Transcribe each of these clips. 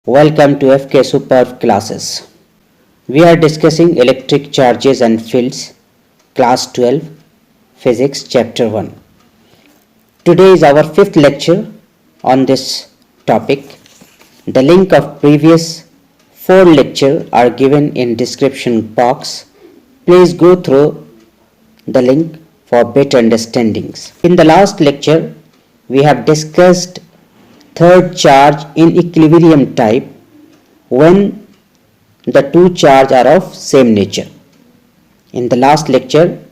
Welcome to FK Superb classes. We are discussing electric charges and fields, class 12, physics chapter 1. Today is our fifth lecture on this topic. The link of previous 4 lectures are given in description box. Please go through the link for better understandings. In the last lecture, we have discussed third charge in equilibrium type when the two charges are of same nature. In the last lecture,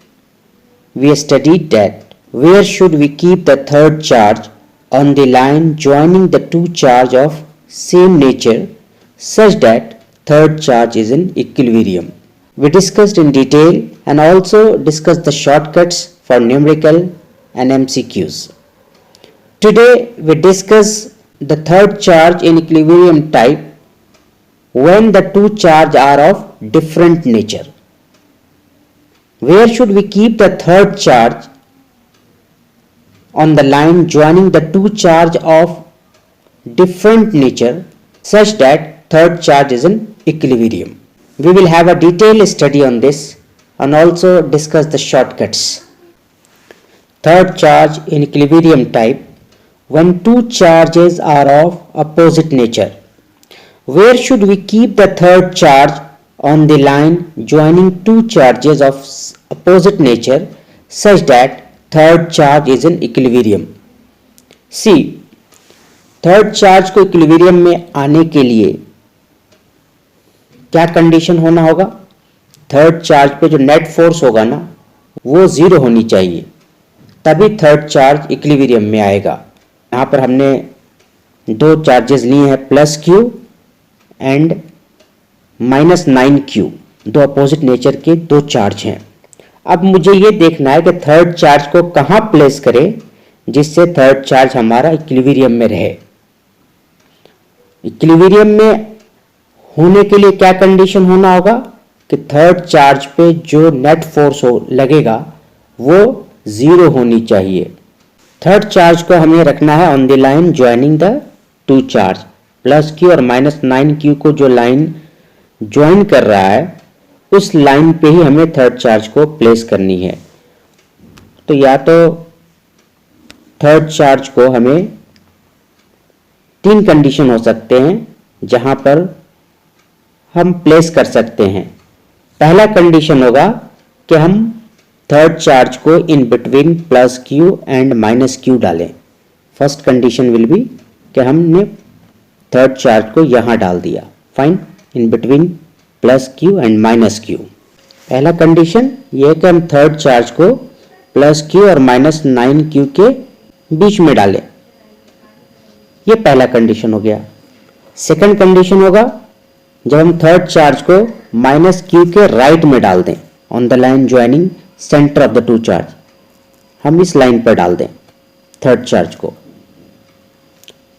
we studied that where should we keep the third charge on the line joining the two charges of same nature such that third charge is in equilibrium. We discussed in detail and also discussed the shortcuts for numerical and MCQs. Today we discuss the third charge in equilibrium type when the two charges are of different nature. Where should we keep the third charge on the line joining the two charges of different nature such that third charge is in equilibrium? We will have a detailed study on this and also discuss the shortcuts. Third charge in equilibrium type when two charges are of opposite nature. Where should we keep the third charge on the line joining two charges of opposite nature such that third charge is in equilibrium? See, third charge को equilibrium में आने के लिए क्या condition होना होगा? Third charge पे जो नेट फोर्स होगा ना वो 0 होनी चाहिए, तभी थर्ड चार्ज इक्विलिब्रियम में आएगा. यहाँ पर हमने दो चार्जेस लिए हैं plus Q and minus 9Q, दो अपोजिट नेचर के दो चार्ज हैं. अब मुझे ये देखना है कि थर्ड चार्ज को कहाँ प्लेस करें जिससे थर्ड चार्ज हमारा इक्विलिब्रियम में रहे. इक्विलिब्रियम में होने के लिए क्या कंडीशन होना होगा कि थर्ड चार्ज पे जो नेट फोर्स हो लगेगा वो 0 होनी चाहिए. थर्ड चार्ज को हमें रखना है on the line joining the two charge. Plus Q और माइनस 9Q को जो लाइन ज्वाइन कर रहा है उस लाइन पे ही हमें थर्ड चार्ज को प्लेस करनी है. तो या तो थर्ड चार्ज को हमें 3 कंडीशन हो सकते हैं जहां पर हम प्लेस कर सकते हैं. पहला कंडीशन होगा कि हम थर्ड चार्ज को in between plus Q and minus Q डालें. फर्स्ट कंडीशन विल बी कि हमने थर्ड चार्ज को यहां डाल दिया. Fine, in between plus Q and minus Q. पहला कंडीशन ये है कि हम थर्ड चार्ज को प्लस Q और माइनस 9Q के बीच में डालें. ये पहला कंडीशन हो गया. सेकंड कंडीशन होगा जब हम थर्ड चार्ज को माइनस Q के राइट में डाल दें on the line joining centre of the two charge. हम इस लाइन पर डाल दें थर्ड चार्ज को,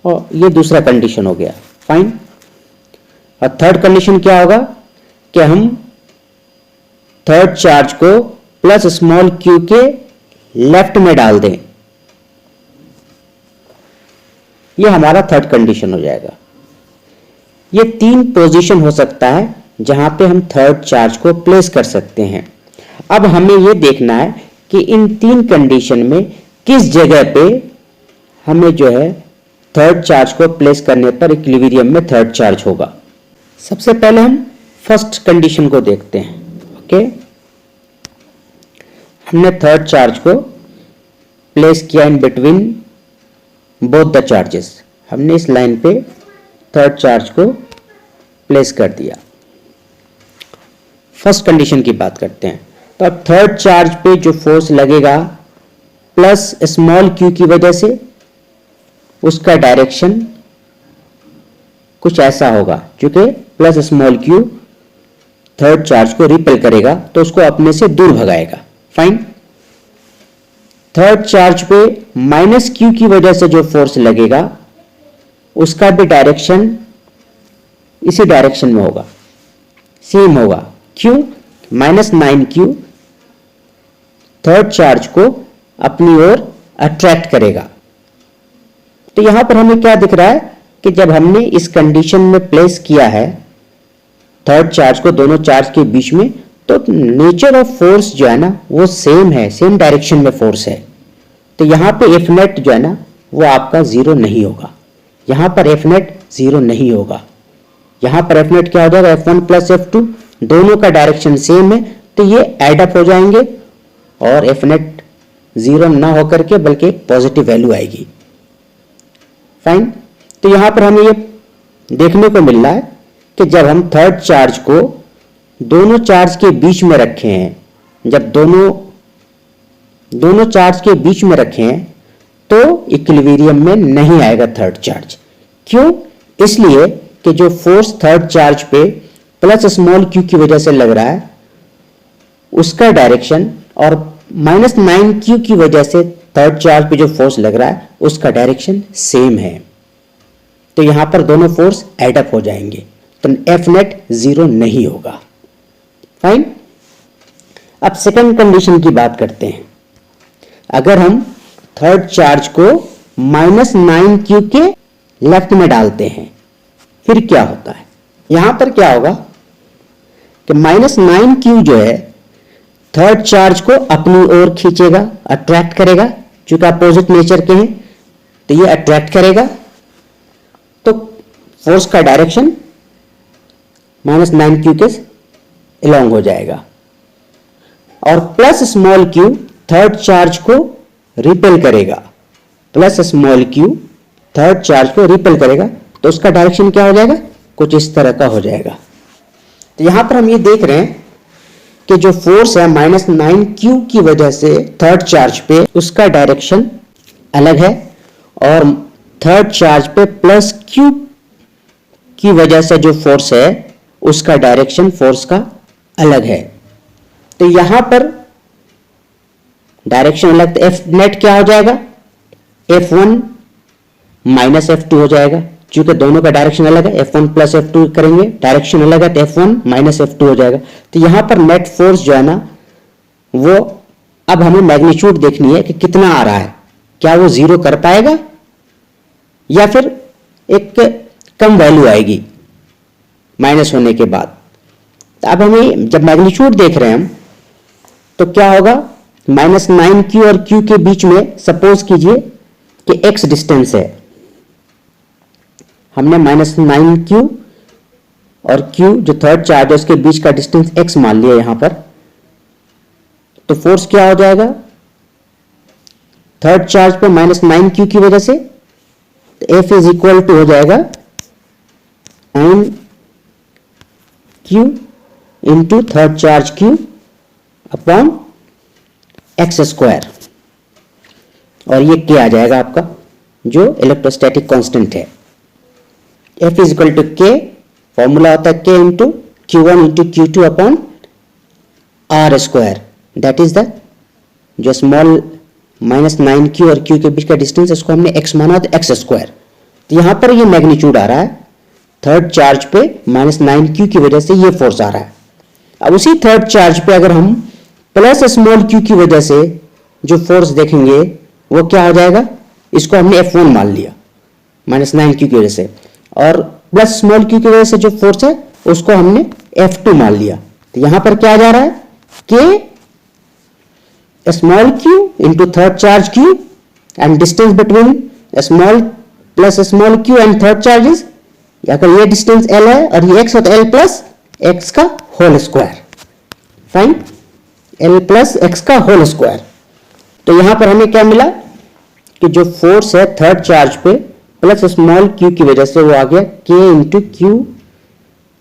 और ये दूसरा कंडीशन हो गया. फाइन. और थर्ड कंडीशन क्या होगा कि हम थर्ड चार्ज को प्लस स्मॉल Q के लेफ्ट में डाल दें. ये हमारा थर्ड कंडीशन हो जाएगा. ये 3 पोजीशन हो सकता है जहां पे हम थर्ड चार्ज को प्लेस कर सकते हैं. अब हमें ये देखना है कि इन 3 कंडीशन में किस जगह पे हमें जो है थर्ड चार्ज को प्लेस करने पर इक्विलिब्रियम में थर्ड चार्ज होगा. सबसे पहले हम फर्स्ट कंडीशन को देखते हैं. ओके, हमने थर्ड चार्ज को प्लेस किया in between both the charges. हमने इस लाइन पे थर्ड चार्ज को प्लेस कर दिया. फर्स्ट कंडीशन की बात करते हैं. तो अब थर्ड चार्ज पे जो फोर्स लगेगा प्लस स्मॉल Q की वजह से उसका डायरेक्शन कुछ ऐसा होगा, क्योंकि plus small Q third charge को रिपेल करेगा तो उसको अपने से दूर भगाएगा. फाइन. थर्ड चार्ज पे माइनस Q की वजह से जो फोर्स लगेगा उसका भी डायरेक्शन इसी डायरेक्शन में होगा, सेम होगा. क्यों? माइनस 9Q थर्ड चार्ज को अपनी ओर अट्रैक्ट करेगा. तो यहां पर हमें क्या दिख रहा है कि जब हमने इस कंडीशन में प्लेस किया है थर्ड चार्ज को दोनों चार्ज के बीच में, तो नेचर ऑफ फोर्स जो है ना वो सेम है, सेम डायरेक्शन में फोर्स है। तो यहाँ पे एफ नेट जो है ना वो आपका जीरो नहीं होगा, यहाँ पर एफ नेट जीरो नहीं होगा। यहाँ पर एफ नेट क्या हो जाएगा, F1 प्लस F2, दोनों का डायरेक्शन सेम है, तो ये एड अप हो जाएंगे और एफ नेट जीरो ना होकर के बल्कि पॉजिटिव वैल्यू आएगी। फाइन। तो यहाँ पर हमें ये देखने को मिल रहा है कि जब हम थर्ड चार्ज को दोनों चार्ज के बीच में रखे हैं, जब दोनों चार्ज के बीच में रखे हैं तो इक्विलिब्रियम में नहीं आएगा थर्ड चार्ज। क्यों? इसलिए कि जो फोर्स थर्ड चार्ज पे प्लस स्मॉल क्यू की वजह से लग रहा है उसका डायरेक्शन और माइनस 9q की वजह से थर्ड चार्ज पे जो फोर्स लग रहा है उसका डायरेक्शन सेम है, तो यहां पर दोनों फोर्स एड अप हो जाएंगे, तो एफ नेट जीरो नहीं होगा। फाइन। अब सेकंड कंडीशन की बात करते हैं। अगर हम थर्ड चार्ज को माइनस 9q के लेफ्ट में डालते हैं फिर क्या होता है? यहां पर क्या होगा कि माइनस 9q जो है थर्ड चार्ज को अपनी ओर खींचेगा, अट्रैक्ट करेगा, चूंकि अपोजिट नेचर के हैं तो ये अट्रैक्ट करेगा, तो फोर्स का डायरेक्शन माइनस 9q के अलोंग हो जाएगा। और plus small q third charge को रिपेल करेगा, plus small q third charge को रिपेल करेगा, तो उसका डायरेक्शन क्या हो जाएगा, कुछ इस तरह का हो जाएगा। तो यहां पर हम ये देख रहे हैं कि जो फोर्स है माइनस 9q की वजह से थर्ड चार्ज पे उसका डायरेक्शन अलग है और थर्ड चार्ज पे प्लस q की वजह से जो फोर्स है उसका डायरेक्शन फोर्स का अलग है। तो यहां पर डायरेक्शन अलग, तो एफ नेट क्या हो जाएगा, F1 माइनस F2 हो जाएगा, क्योंकि दोनों का डायरेक्शन अलग है, F1 प्लस F2 करेंगे, डायरेक्शन अलग है तो F1 माइनस F2 हो जाएगा। तो यहां पर नेट फोर्स जो है ना वो अब हमें मैग्नीट्यूड देखनी है कि कितना आ रहा है, क्या वो जीरो कर पाएगा या फिर एक कम वैल्यू आएगी माइनस होने के बाद। तो अब हमें जब मैग्नीट्यूड देख रहे हैं हम तो क्या होगा, माइनस 9q और q के बीच में सपोज कीजिए कि x डिस्टेंस है, हमने माइनस 9q और q जो थर्ड चार्ज है उसके बीच का डिस्टेंस x मान लिया यहां पर, तो फोर्स क्या हो जाएगा थर्ड चार्ज पे माइनस 9q की वजह से, तो F इज इक्वल टू हो जाएगा 9q into third charge q upon x square, और ये क्या आ जाएगा आपका जो इलेक्ट्रोस्टैटिक कांस्टेंट है। F is equal to k, formula होता है k into Q1 into Q2 upon r square, that is the जो स्मॉल माइनस 9q और q के बीच का डिस्टेंस इसको हमने x माना तो एक्स स्क्वायर। तो यहां पर ये मैग्नीट्यूड आ रहा है थर्ड चार्ज पे माइनस 9q की वजह से ये फोर्स आ रहा है। अब उसी थर्ड चार्ज पे अगर हम प्लस स्मॉल q की वजह से जो फोर्स देखेंगे वो क्या हो जाएगा, इसको हमने F1 मान लिया माइनस 9q की वजह से, और प्लस स्मॉल q की वजह से जो फोर्स है उसको हमने F2 मान लिया। तो यहां पर क्या जा रहा है कि small q into third charge q and distance between small plus small q and third charges, अगर ये डिस्टेंस l है और ये x है तो l प्लस x का whole square. Fine, l plus x का होल स्क्वायर। तो यहां पर हमें क्या मिला कि जो फोर्स है थर्ड चार्ज पे प्लस स्मॉल q की वजह से वो आ गया k into q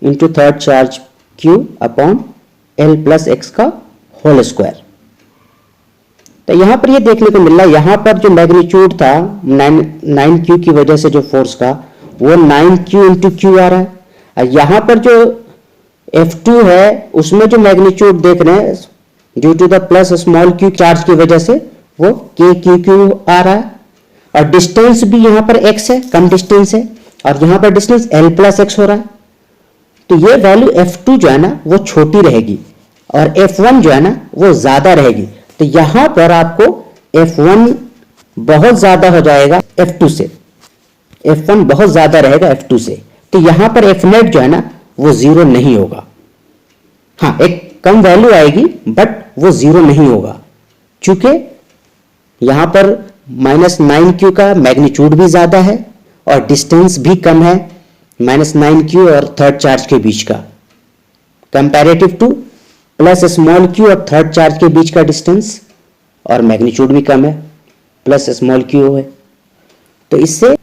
into third charge q upon l plus x का होल स्क्वायर। तो यहां पर ये देखने को मिल रहा है, यहां पर जो मैग्नीट्यूड था 9q की वजह से जो फोर्स का वो 9q इंटू q आ रहा है, और यहां पर जो F2 है उसमें जो मैग्नीट्यूड देख रहे हैं due to the plus small q charge की वजह से वो KQ आ रहा है, और डिस्टेंस भी यहां पर x है, कम डिस्टेंस है, और यहां पर डिस्टेंस l प्लस x हो रहा है। तो ये वैल्यू F2 जो है ना वो छोटी रहेगी और F1 जो है ना वो ज्यादा रहेगी। तो यहां पर आपको F1 बहुत ज्यादा हो जाएगा F2 से। F1 बहुत ज्यादा रहेगा F2 से, तो यहां पर F नेट जो है ना वो जीरो नहीं होगा। हाँ, एक कम वैल्यू आएगी बट वो जीरो नहीं होगा, क्योंकि यहां पर -9q का मैग्नीट्यूड भी ज्यादा है और डिस्टेंस भी कम है -9q और थर्ड चार्ज के बीच का, comparative two plus small q और थर्ड चार्ज के बीच का डिस्टेंस, और मैग्नीट्यूड भी कम है, प्लस स्मॉल q है। तो इससे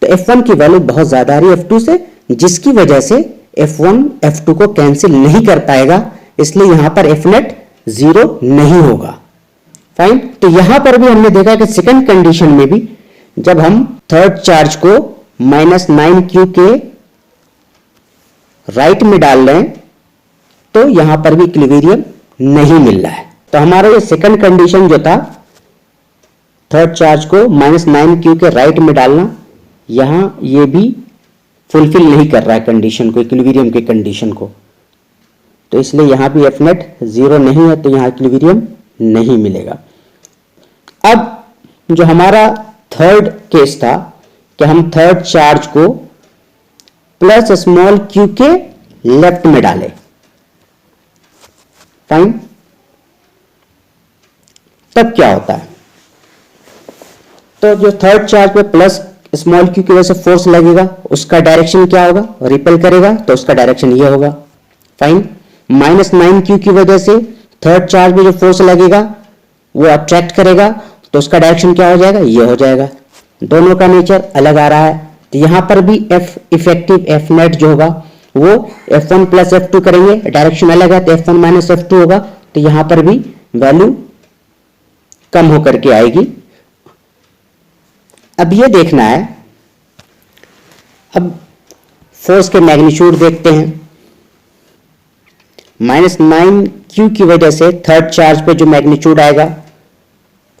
तो F1 की वैल्यू बहुत ज्यादा आ रही है F2 से, जिसकी वजह से F1 F2 को कैंसिल नहीं कर पाएगा, इसलिए यहां पर F नेट जीरो नहीं होगा। फाइन। तो यहां पर भी हमने देखा कि सेकंड कंडीशन में भी जब हम थर्ड चार्ज को -9q के राइट में डाल रहे हैं तो यहां पर भी इक्विलिब्रियम नहीं मिल रहा है। तो हमारा ये सेकंड कंडीशन जो था थर्ड चार्ज को -9q के राइट में डालना, यहां ये भी फुलफिल नहीं कर रहा है कंडीशन को, इक्विलिब्रियम के कंडीशन को, तो इसलिए यहां भी F नेट जीरो नहीं है, तो यहां इक्विलिब्रियम नहीं मिलेगा। अब जो हमारा थर्ड केस था कि हम थर्ड चार्ज को प्लस स्मॉल q के लेफ्ट में डालें। फाइन। तब क्या होता है, तो जो थर्ड चार्ज पे प्लस स्मॉल q की वजह से फोर्स लगेगा, उसका डायरेक्शन क्या होगा, रिपेल करेगा, तो उसका डायरेक्शन ये होगा। फाइन। -9q की वजह से थर्ड चार्ज में जो फोर्स लगेगा वो अट्रैक्ट करेगा, तो उसका डायरेक्शन क्या हो जाएगा, ये हो जाएगा। दोनों का नेचर अलग आ रहा है, तो यहां पर भी F इफेक्टिव F नेट जो होगा वो F1 प्लस F2 करेंगे, डायरेक्शन अलग है तो F1 माइनस F2 होगा, तो यहां पर भी वैल्यू कम होकर के आएगी। अब ये देखना है, अब फोर्स के मैग्नीट्यूड देखते हैं। -9q की वजह से थर्ड चार्ज पे जो मैग्नीट्यूड आएगा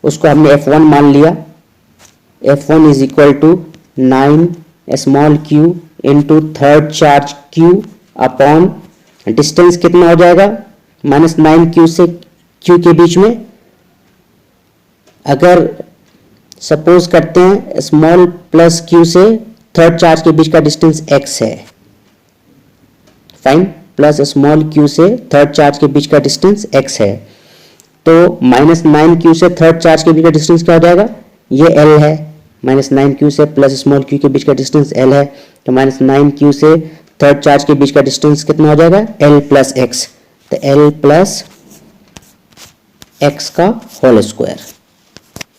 उसको हमने F1 मान लिया। F1 is equal to 9 small q into third charge q upon distance कितना हो जाएगा -9q से q के बीच में। अगर सपोज करते हैं स्मॉल प्लस q से थर्ड चार्ज के बीच का डिस्टेंस x है। फाइन। प्लस स्मॉल q से थर्ड चार्ज के बीच का डिस्टेंस x है, तो -9q से थर्ड चार्ज के बीच का डिस्टेंस क्या हो जाएगा, ये l है। -9q से प्लस स्मॉल q के बीच का डिस्टेंस l है, तो -9q से थर्ड चार्ज के बीच का डिस्टेंस कितना हो जाएगा, l प्लस एक्स, तो l प्लस एक्स का होल स्क्वायर।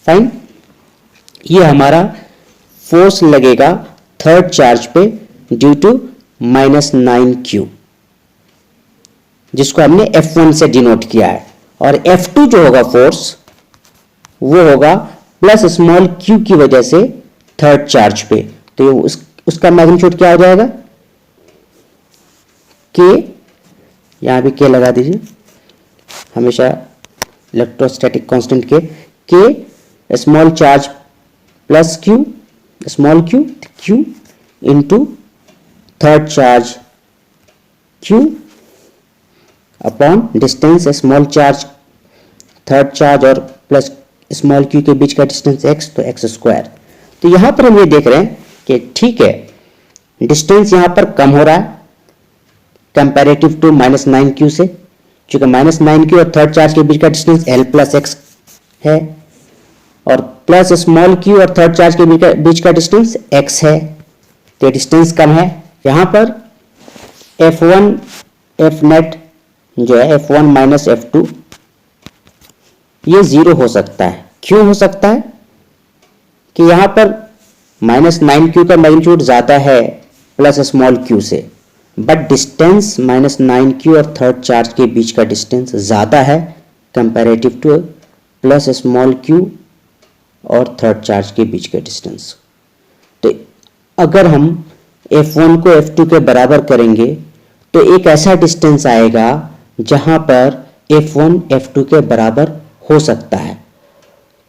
फाइन। ये हमारा फोर्स लगेगा थर्ड चार्ज पे ड्यू टू -9q, जिसको हमने F1 से डिनोट किया है, और F2 जो होगा फोर्स वो होगा प्लस स्मॉल q की वजह से थर्ड चार्ज पे, तो उसका मैग्नीट्यूड क्या हो जाएगा, k, यहां भी k लगा दीजिए, हमेशा electrostatic constant k small charge plus q small q into third charge q upon distance small charge third charge और प्लस स्मॉल q के बीच का डिस्टेंस x, तो एक्स स्क्वायर। तो यहां पर हम ये देख रहे हैं कि ठीक है, डिस्टेंस यहां पर कम हो रहा है कंपैरेटिव टू -9q से, क्योंकि -9q और थर्ड चार्ज के बीच का डिस्टेंस l प्लस एक्स है, और प्लस स्मॉल q और थर्ड चार्ज के बीच का डिस्टेंस x है, तो डिस्टेंस कम है। यहां पर F1 F नेट जो है F1 माइनस F2 ये जीरो हो सकता है। क्यों हो सकता है कि यहां पर -9q का मैग्नीट्यूड ज्यादा है प्लस स्मॉल q से, बट डिस्टेंस -9q और थर्ड चार्ज के बीच का डिस्टेंस ज्यादा है comparative two plus small q और थर्ड चार्ज के बीच का डिस्टेंस। तो अगर हम F1 को F2 के बराबर करेंगे तो एक ऐसा डिस्टेंस आएगा जहां पर F1 F2 के बराबर हो सकता है,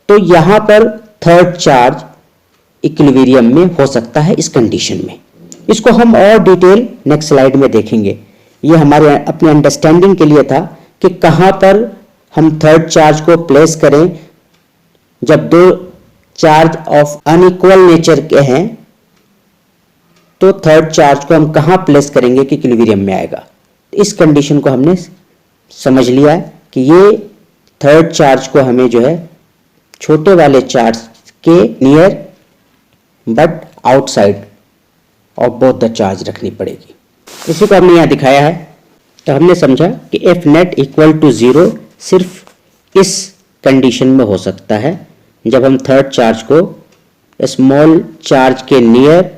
तो यहां पर थर्ड चार्ज इक्विलिब्रियम में हो सकता है इस कंडीशन में। इसको हम और डिटेल नेक्स्ट स्लाइड में देखेंगे। ये हमारे अपने अंडरस्टैंडिंग के लिए था कि कहां पर हम थर्ड चार्ज को प्लेस करें जब दो चार्ज ऑफ अनइक्वल नेचर के हैं तो थर्ड चार्ज को हम कहाँ प्लेस करेंगे कि इक्विलिब्रियम में आएगा। इस कंडीशन को हमने समझ लिया है कि ये थर्ड चार्ज को हमें जो है छोटे वाले चार्ज के near but outside of both the charge रखनी पड़ेगी। इसी को हमने यहाँ दिखाया है। तो हमने समझा कि एफ नेट इक्वल टू 0 सिर्फ इस कंडीशन में हो सकता है जब हम थर्ड चार्ज को स्मॉल चार्ज के नियर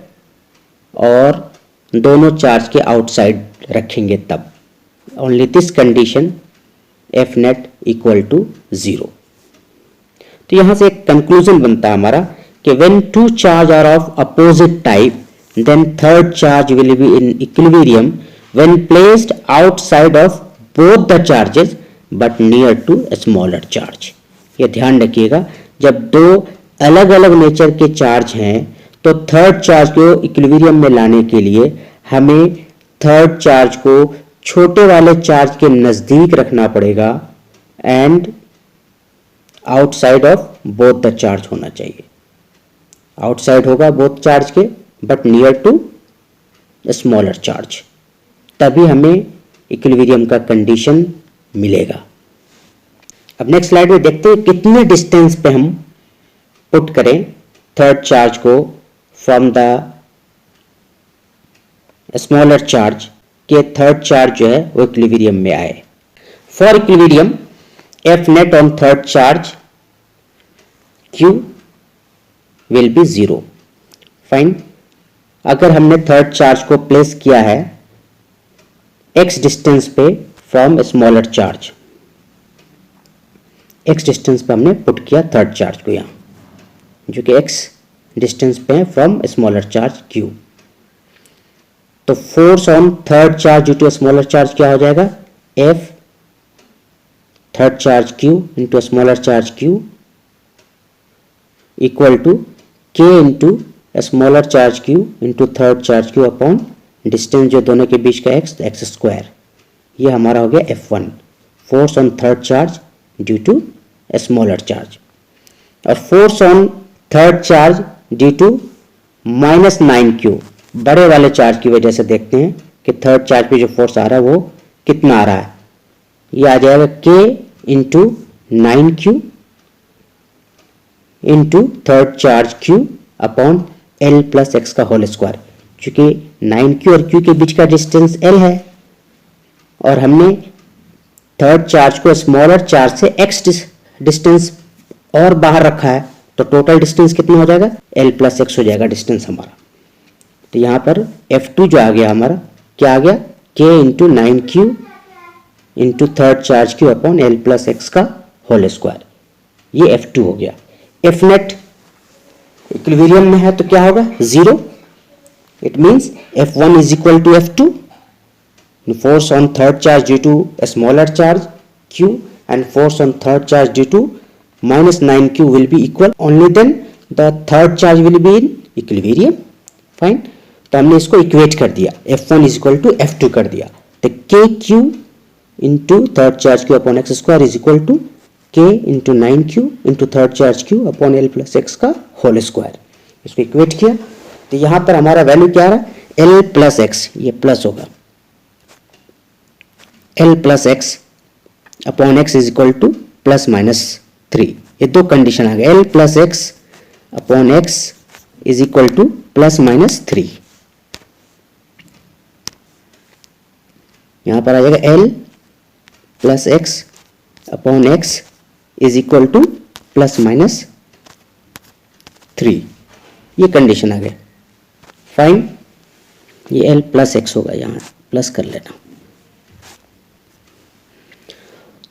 और दोनों चार्ज के आउटसाइड रखेंगे, तब only this condition F net equal to 0। तो यहां से एक कंक्लूजन बनता है हमारा कि when two charge are of opposite type then third charge will be in equilibrium when placed outside of both the charges but near to a smaller charge। ये ध्यान रखिएगा, जब दो अलग अलग नेचर के चार्ज हैं तो थर्ड चार्ज को इक्विलिब्रियम में लाने के लिए हमें थर्ड चार्ज को छोटे वाले चार्ज के नजदीक रखना पड़ेगा and outside of both the charge होना चाहिए। आउटसाइड होगा बोथ चार्ज के but near to smaller charge, तभी हमें इक्विलिब्रियम का कंडीशन मिलेगा। अब नेक्स्ट स्लाइड में देखते हैं कितने डिस्टेंस पे हम पुट करें थर्ड चार्ज को फ्रॉम द स्मॉलर चार्ज के थर्ड चार्ज जो है वो इक्विलिब्रियम में आए। For equilibrium F net on third charge Q will be 0। Fine, अगर हमने थर्ड चार्ज को प्लेस किया है x डिस्टेंस पे from smaller charge, x distance पे हमने पुट किया थर्ड चार्ज को यहां जो कि x डिस्टेंस पे है फ्रॉम स्मॉलर चार्ज q, तो force on third charge due to smaller charge क्या हो जाएगा, F third charge q into smaller charge q equal to k into smaller charge q into third charge q upon distance जो दोनों के बीच का x, x square. ये हमारा हो गया F1 force on third charge due to smaller charge. और force on third charge due to -9q बड़े वाले चार्ज की वजह से देखते हैं कि थर्ड चार्ज पे जो फोर्स आ रहा है वो कितना आ रहा है। ये आ जाएगा k into 9q into third charge q upon L plus x का होल स्क्वायर, क्योंकि 9q और q के बीच का डिस्टेंस L है और हमने थर्ड चार्ज को स्मॉलर चार्ज से x डिस्टेंस और बाहर रखा है, तो टोटल डिस्टेंस कितना हो जाएगा, L प्लस एक्स हो जाएगा डिस्टेंस हमारा। तो यहाँ पर F2 जो आ गया हमारा क्या आ गया, k into 9q into third charge q upon L plus x का होल स्क्वायर, ये F2 हो गया। F नेट इक्विलिब्रियम में है तो क्या होगा, 0। It means F1 is equal to F2, force on third charge due to smaller charge Q and force on third charge due to -9q will be equal, only then the third charge will be in equilibrium। Fine, तो हमने इसको equate कर दिया, F1 is equal to F2 कर दिया, तो KQ into third charge Q upon x square is equal to k into 9q into third charge q upon L plus x का whole square. इसको इक्वेट किया तो यहां पर हमारा वैल्यू क्या आ रहा है, L प्लस एक्स, ये प्लस होगा, L plus x upon x is equal two plus minus 3। ये दो कंडीशन आ गए, L plus x upon x is equal two plus minus 3। यहां पर आ जाएगा L plus x upon x is equal two plus minus 3, ये condition आ गया। Fine, ये L plus x होगा, यहां प्लस कर लेना।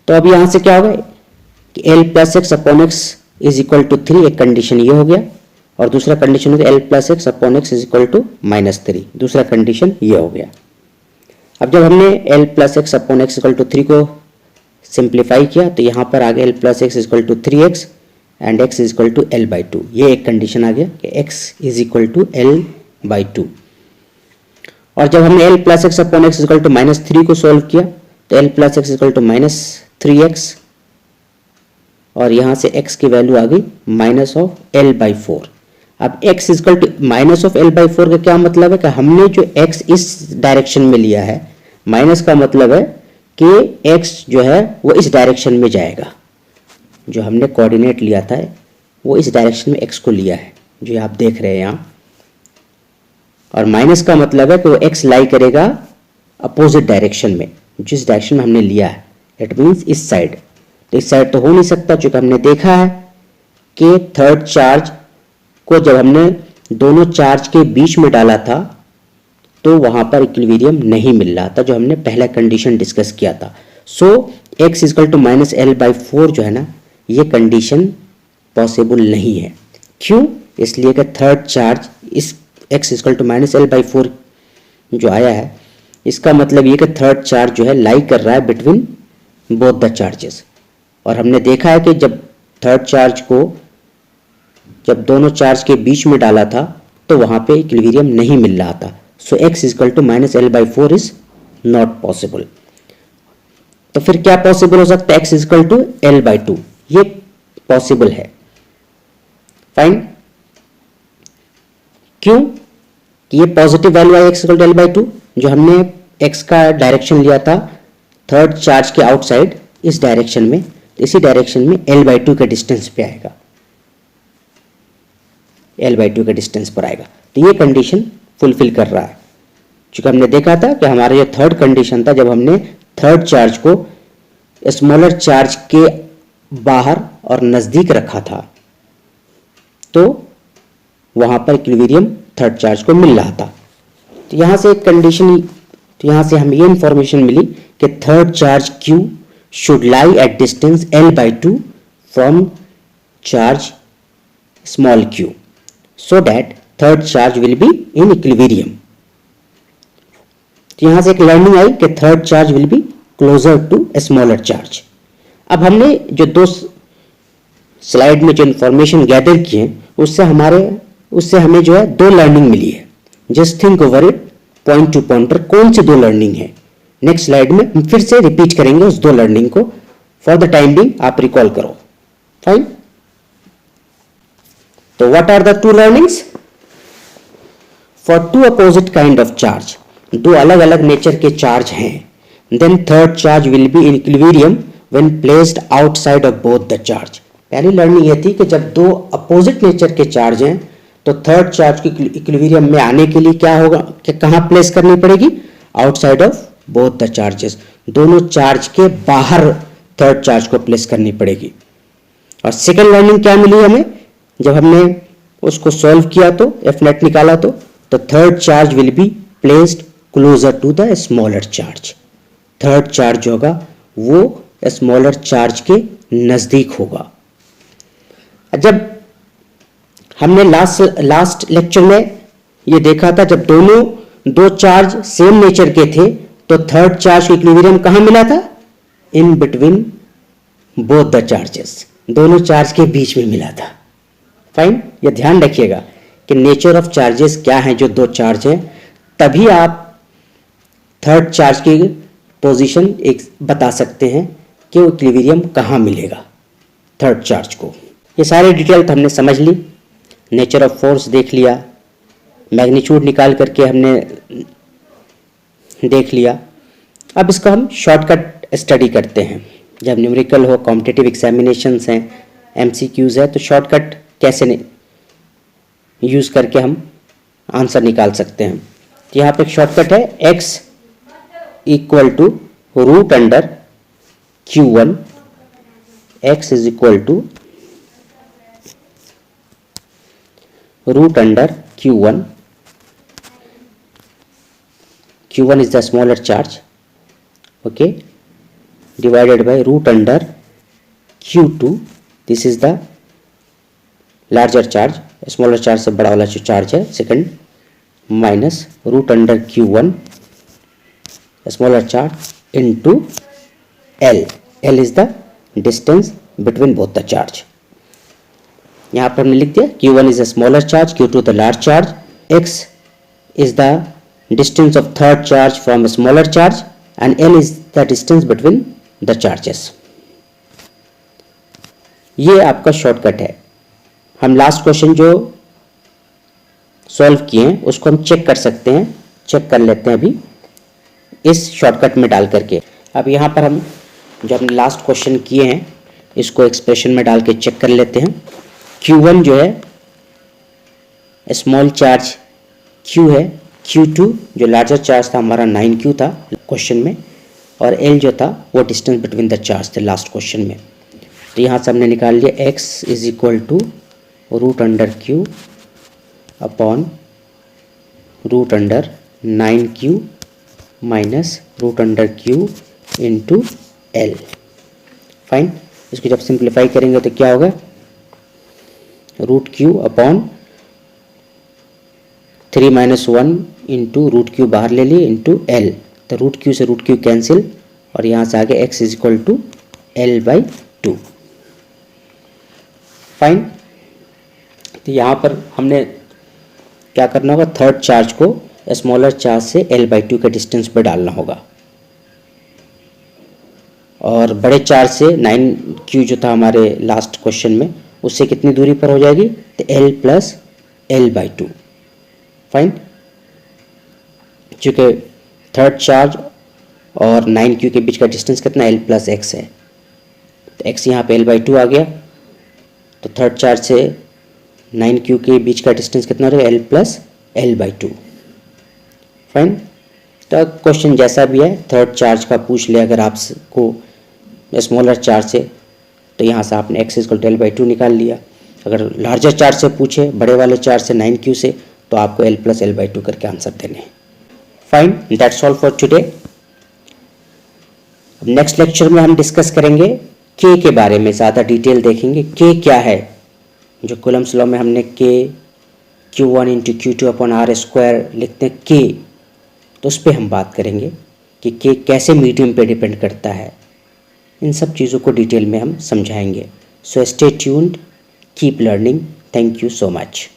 तो अब यहां से क्या होगा कि L plus x upon x is equal to 3, एक कंडीशन ये हो गया, और दूसरा कंडीशन हो गया L plus x upon x is equal to -3, दूसरा कंडीशन ये हो गया। अब जब हमने L plus x upon x equal to 3 को सिंप्लीफाई किया तो यहाँ पर आ गया L plus x equal to 3x and x is equal to L/2, ये एक कंडीशन आ गया कि x is equal to L/2। और जब हमने L plus x upon x equal to -3 को सोल्व किया तो L plus x equal to -3x और यहाँ से x की वैल्यू आ गई -L/4। अब x is equal to minus of l by 4 का क्या मतलब है कि हमने जो x इस डायरेक्शन में लिया है, माइनस का मतलब है कि x जो है वो इस डायरेक्शन में जाएगा। जो हमने कोऑर्डिनेट लिया था वो इस डायरेक्शन में x को लिया है, जो आप देख रहे हैं यहाँ। और माइनस का मतलब है कि वो x लाई करेगा अपोजिट डायरेक्शन में, जिस डायरेक्शन में हमने लिया है। इट मीन्स इस साइड। तो इस साइड तो हो नहीं सकता, क्योंकि हमने देखा है कि थर्ड चार्ज को जब हमने दोनों चार्ज के बीच में डाला था तो वहां पर इक्विलिब्रियम नहीं मिल रहा था, जो हमने पहला कंडीशन डिस्कस किया था। So x is equal to minus L by 4 जो है ना, ये कंडीशन पॉसिबल नहीं है। क्यों? इसलिए कि थर्ड चार्ज इस x is equal to minus L by 4 जो आया है, इसका मतलब ये कि थर्ड चार्ज जो है लाई कर रहा है बिटवीन बोथ द चार्जेस। और हमने देखा है कि जब थर्ड चार्ज को जब दोनों चार्ज के बीच में डाला था तो वहां पे इक्विलिब्रियम नहीं मिल रहा था। So x is equal to minus L by 4 is not possible. तो फिर क्या पॉसिबल हो सकता है? x is equal to L by 2, ये पॉसिबल है। फाइन। क्यों? कि ये पॉजिटिव वैल्यू है x is equal to L by 2, जो हमने x का डायरेक्शन लिया था थर्ड चार्ज के आउटसाइड इस डायरेक्शन में, इसी डायरेक्शन में l बाई 2 के डिस्टेंस पे आएगा, l बाई 2 के डिस्टेंस पर आएगा। तो ये कंडीशन फुलफिल कर रहा है। चूंकि हमने देखा था कि हमारा ये थर्ड कंडीशन था, जब हमने थर्ड चार्ज को स्मॉलर चार्ज के बाहर और नजदीक रखा था तो वहां पर इक्विलिब्रियम थर्ड चार्ज को मिल रहा था। तो यहां से एक कंडीशन, तो यहां से हमें ये इंफॉर्मेशन मिली कि third charge Q should lie at distance L by 2 from charge small q, so that third charge will be in equilibrium. तो यहां से एक लर्निंग आई कि third charge will be closer to a smaller charge. अब हमने जो दो स्लाइड में जो इंफॉर्मेशन गैदर की है उससे हमें जो है दो लर्निंग मिली है। Just think over it point two pointer, कौन सी दो लर्निंग है। नेक्स्ट स्लाइड में हम फिर से रिपीट करेंगे उस दो लर्निंग को। फॉर द टाइम बिंग आप रिकॉल करो। फाइन। तो what are the two learnings? For two opposite kind of charge, दो अलग अलग नेचर के चार्ज हैं, then third charge will be in equilibrium when placed outside of both the charge. पहली learning यह थी कि जब दो अपोजिट नेचर के चार्ज हैं तो थर्ड चार्ज की इक्विलिब्रियम में आने के लिए क्या होगा कि कहां प्लेस करनी पड़ेगी? Outside of both the charges, दोनों चार्ज के बाहर थर्ड चार्ज को प्लेस करनी पड़ेगी। और सेकेंड लर्निंग क्या मिली हमें? जब हमने उसको सॉल्व किया तो एफ नेट निकाला तो third charge will be placed closer to the smaller charge. Third charge होगा वो स्मॉलर चार्ज के नजदीक होगा। जब हमने लास्ट लेक्चर में ये देखा था, जब दो चार्ज सेम नेचर के थे तो थर्ड चार्ज इक्विलिब्रियम कहां मिला था? In between both the charges, दोनों चार्ज के बीच में मिला था। फाइन। ये ध्यान रखिएगा कि नेचर ऑफ चार्जेस क्या हैं, जो दो चार्ज हैं, तभी आप थर्ड चार्ज की पोजीशन एक बता सकते हैं कि वो इक्विलिब्रियम कहां मिलेगा थर्ड चार्ज को। ये सारी डिटेल तो हमने समझ ली, नेचर ऑफ फोर्स देख लिया, मैग्नीट्यूड निकाल करके हमने देख लिया। अब इसका हम शॉर्टकट स्टडी करते हैं। जब न्यूमेरिकल हो, कॉम्पिटिटिव एग्जामिनेशंस हैं, एमसीक्यूज है, तो शॉर्टकट कैसे यूज़ करके हम आंसर निकाल सकते हैं। तो यहाँ पे एक शॉर्टकट है, x equal to root under Q1, x is equal to root under Q1. Q1 is the smaller charge, okay, divided by root under Q2. This is the larger charge, smaller charge से बड़ा वाला जो charge है second, minus root under Q1 smaller charge into L. L is the distance between both the charge. यहाँ पर हमने लिख दिया Q1 is a smaller charge, Q2 the large charge, X is the distance of third charge from a smaller charge and L is the distance between the charges. ये आपका shortcut है। हम last question जो solve किए हैं उसको हम check कर सकते हैं, चेक कर लेते हैं अभी इस शॉर्टकट में डाल करके। अब यहाँ पर हम जो हमने लास्ट क्वेश्चन किए हैं इसको एक्सप्रेशन में डाल के चेक कर लेते हैं। Q1 जो है स्मॉल चार्ज Q है, Q2 जो लार्जर चार्ज था हमारा 9Q था क्वेश्चन में, और L जो था वो डिस्टेंस बिटवीन द चार्ज थे लास्ट क्वेश्चन में। तो यहाँ से हमने निकाल लिया x is equal to √Q upon √9Q minus √Q into L। Fine, इसको जब सिंप्लीफाई करेंगे तो क्या होगा, √Q अपॉन 3 - 1 इंटू √Q बाहर ले लिए इंटू L, तो √Q से √Q कैंसिल और यहाँ से आगे x is equal to L/2। Fine, तो यहाँ पर हमने क्या करना होगा, थर्ड चार्ज को स्मॉलर चार्ज से L/2 के डिस्टेंस पे डालना होगा, और बड़े चार्ज से 9Q जो था हमारे लास्ट क्वेश्चन में उससे कितनी दूरी पर हो जाएगी, तो L प्लस L/2। फाइन, चूँकि थर्ड चार्ज और 9Q के बीच का डिस्टेंस कितना L प्लस x है, तो x यहाँ पे L/2 आ गया, तो थर्ड चार्ज से 9Q के बीच का डिस्टेंस कितना रहेगा, L प्लस L/2। फाइन, तो क्वेश्चन जैसा भी है थर्ड चार्ज का पूछ ले अगर आपको स्मॉलर चार्ज से, तो यहाँ से आपने x इक्वल टू L/2 निकाल लिया। अगर लार्जर चार्ज से पूछे, बड़े वाले चार्ज से 9Q से, तो आपको L प्लस L/2 करके आंसर देने हैं। Fine, that's all for today. Next lecture में हम डिस्कस करेंगे K के बारे में, ज़्यादा डिटेल देखेंगे K क्या है। जो कूलम्स लॉ में हमने Q1 into Q2 upon R² लिखते हैं K, तो उस पर हम बात करेंगे कि K कैसे मीडियम पे डिपेंड करता है। इन सब चीज़ों को डिटेल में हम समझाएंगे। So stay tuned, keep learning. Thank you so much.